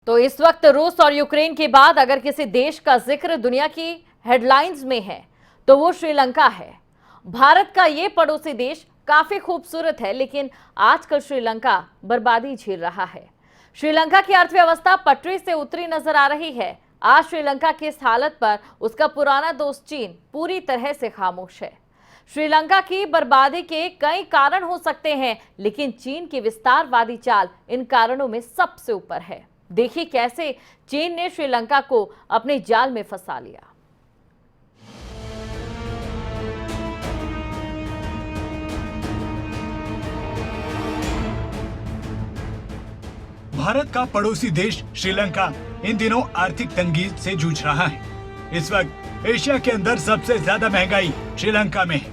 तो इस वक्त रूस और यूक्रेन के बाद अगर किसी देश का जिक्र दुनिया की हेडलाइंस में है तो वो श्रीलंका है। भारत का ये पड़ोसी देश काफी खूबसूरत है, लेकिन आजकल श्रीलंका बर्बादी झेल रहा है। श्रीलंका की अर्थव्यवस्था पटरी से उतरी नजर आ रही है। आज श्रीलंका की इस हालत पर उसका पुराना दोस्त चीन पूरी तरह से खामोश है। श्रीलंका की बर्बादी के कई कारण हो सकते हैं, लेकिन चीन की विस्तारवादी चाल इन कारणों में सबसे ऊपर है। देखिए कैसे चीन ने श्रीलंका को अपने जाल में फंसा लिया। भारत का पड़ोसी देश श्रीलंका इन दिनों आर्थिक तंगी से जूझ रहा है। इस वक्त एशिया के अंदर सबसे ज्यादा महंगाई श्रीलंका में है।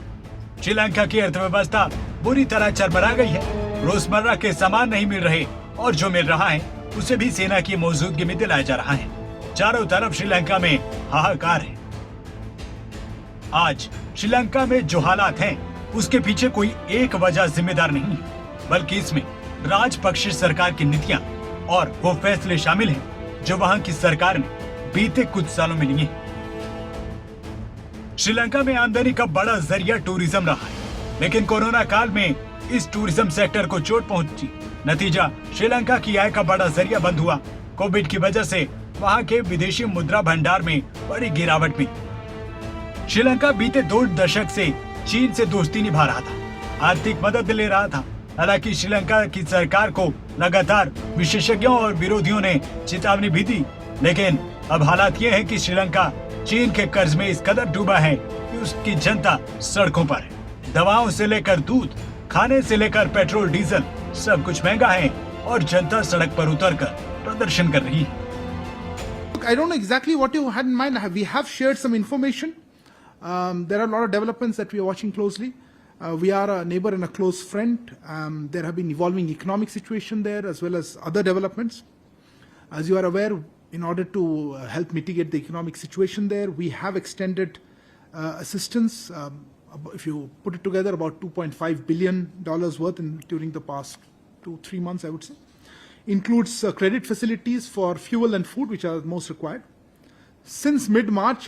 श्रीलंका की अर्थव्यवस्था बुरी तरह चरमरा गई है। रोजमर्रा के सामान नहीं मिल रहे और जो मिल रहा है उसे भी सेना की मौजूदगी में दिलाया जा रहा है। चारों तरफ श्रीलंका में हाहाकार है। आज श्रीलंका में जो हालात हैं, उसके पीछे कोई एक वजह जिम्मेदार नहीं है, बल्कि इसमें राजपक्षे सरकार की नीतियां और वो फैसले शामिल हैं जो वहां की सरकार ने बीते कुछ सालों में लिए हैं। श्रीलंका में आमदनी का बड़ा जरिया टूरिज्म रहा है, लेकिन कोरोना काल में इस टूरिज्म सेक्टर को चोट पहुंची। नतीजा श्रीलंका की आय का बड़ा जरिया बंद हुआ। कोविड की वजह से वहां के विदेशी मुद्रा भंडार में बड़ी गिरावट हुई। श्रीलंका बीते 2 दशक से चीन से दोस्ती निभा रहा था, आर्थिक मदद ले रहा था। हालांकि श्रीलंका की सरकार को लगातार विशेषज्ञों और विरोधियों ने चेतावनी भी दी, लेकिन अब हालात ये है कि श्रीलंका चीन के कर्ज में इस कदर डूबा है कि उसकी जनता सड़कों पर है। दवाओं से लेकर दूध, खाने से लेकर पेट्रोल डीजल सब कुछ महंगा है और जनता सड़क पर उतरकर प्रदर्शन कर रही है। I don't know exactly what you had in mind. We have shared some information. There are a lot of developments that we are watching closely. We are a neighbor and a close friend. There have been evolving economic situation there as well as other developments. As you are aware, in order to help mitigate the economic situation there, we have extended assistance. If you put it together, about $2.5 billion worth during the past 2-3 months, I would say. Includes credit facilities for fuel and food, which are most required. Since mid-March,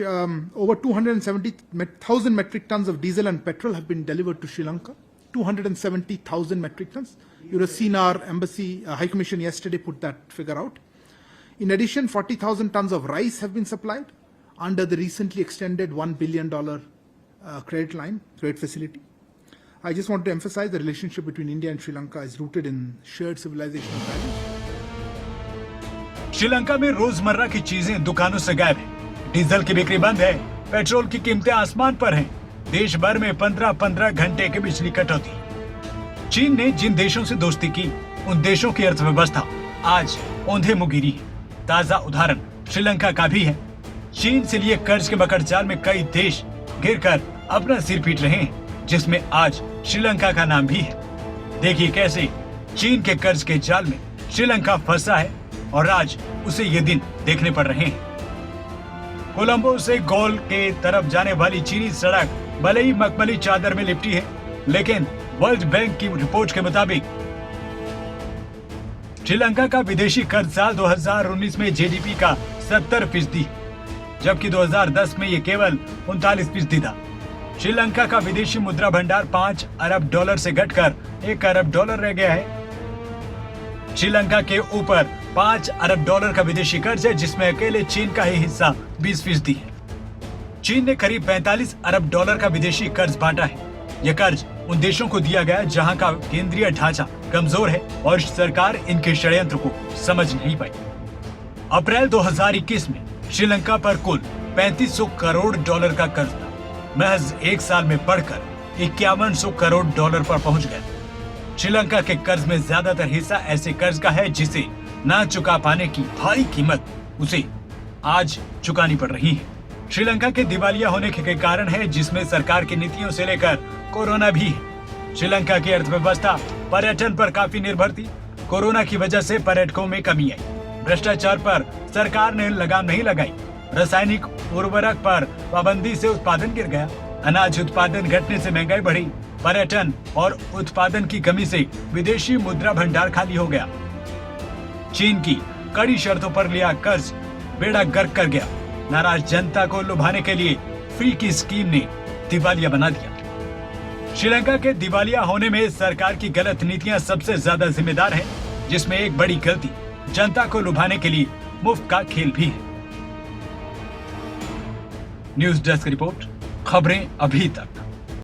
over 270,000 metric tons of diesel and petrol have been delivered to Sri Lanka. 270,000 metric tons. You would have seen our embassy, High Commission yesterday put that figure out. In addition, 40,000 tons of rice have been supplied under the recently extended $1 billion credit facility. I just want to emphasize the relationship between India and Sri Lanka is rooted in shared civilizational values. Sri Lanka में रोजमर्रा की चीजें दुकानों से गायब है। Diesel की बिक्री बंद है। पेट्रोल की कीमतें आसमान पर हैं। देश भर में 15-15 घंटे की बिजली कटौती। चीन ने जिन देशों से दोस्ती की, उन देशों की अर्थव्यवस्था आज औंधे मुँह गिरी है। ताजा उदाहरण श्रीलंका का भी है। चीन से लिए कर्ज के मकड़जाल में कई देश घिरकर अपना सिर पीट रहे हैं, जिसमें आज श्रीलंका का नाम भी है। देखिए कैसे चीन के कर्ज के जाल में श्रीलंका फंसा है और आज उसे ये दिन देखने पड़ रहे हैं। कोलंबो से गोल के तरफ जाने वाली चीनी सड़क भले ही मखमली चादर में लिपटी है, लेकिन वर्ल्ड बैंक की रिपोर्ट के मुताबिक श्रीलंका का विदेशी कर्ज साल 2019 में जीडीपी का 70%, जबकि 2010 में ये केवल 39% था। श्रीलंका का विदेशी मुद्रा भंडार $5 अरब से घटकर $1 अरब रह गया है। श्रीलंका के ऊपर $5 अरब का विदेशी कर्ज है, जिसमें अकेले चीन का ही हिस्सा 20% है। चीन ने करीब $45 अरब का विदेशी कर्ज बांटा है। यह कर्ज उन देशों को दिया गया जहां का केंद्रीय ढांचा कमजोर है और सरकार इनके षड्यंत्र को समझ नहीं पाई। अप्रैल 2021 में श्रीलंका पर कुल $3500 करोड़ का कर्ज था। महज 1 साल में बढ़कर $5100 करोड़ पर पहुंच गया। श्रीलंका के कर्ज में ज्यादातर हिस्सा ऐसे कर्ज का है जिसे ना चुका पाने की भारी कीमत उसे आज चुकानी पड़ रही है। श्रीलंका के दिवालिया होने के कारण है, जिसमें सरकार की नीतियों से लेकर कोरोना भी है। श्रीलंका की अर्थव्यवस्था पर्यटन पर काफी निर्भर थी। कोरोना की वजह से पर्यटकों में कमी आई। भ्रष्टाचार पर सरकार ने लगाम नहीं लगाई। रासायनिक उर्वरक पर पाबंदी से उत्पादन गिर गया। अनाज उत्पादन घटने से महंगाई बढ़ी। पर्यटन और उत्पादन की कमी से विदेशी मुद्रा भंडार खाली हो गया। चीन की कड़ी शर्तों पर लिया कर्ज बेड़ा गर्क कर गया। नाराज जनता को लुभाने के लिए फ्री की स्कीम ने दिवालिया बना दिया। श्रीलंका के दिवालिया होने में सरकार की गलत नीतियां सबसे ज्यादा जिम्मेदार हैं, जिसमें एक बड़ी गलती जनता को लुभाने के लिए मुफ्त का खेल भी है। न्यूज डेस्क रिपोर्ट, खबरें अभी तक।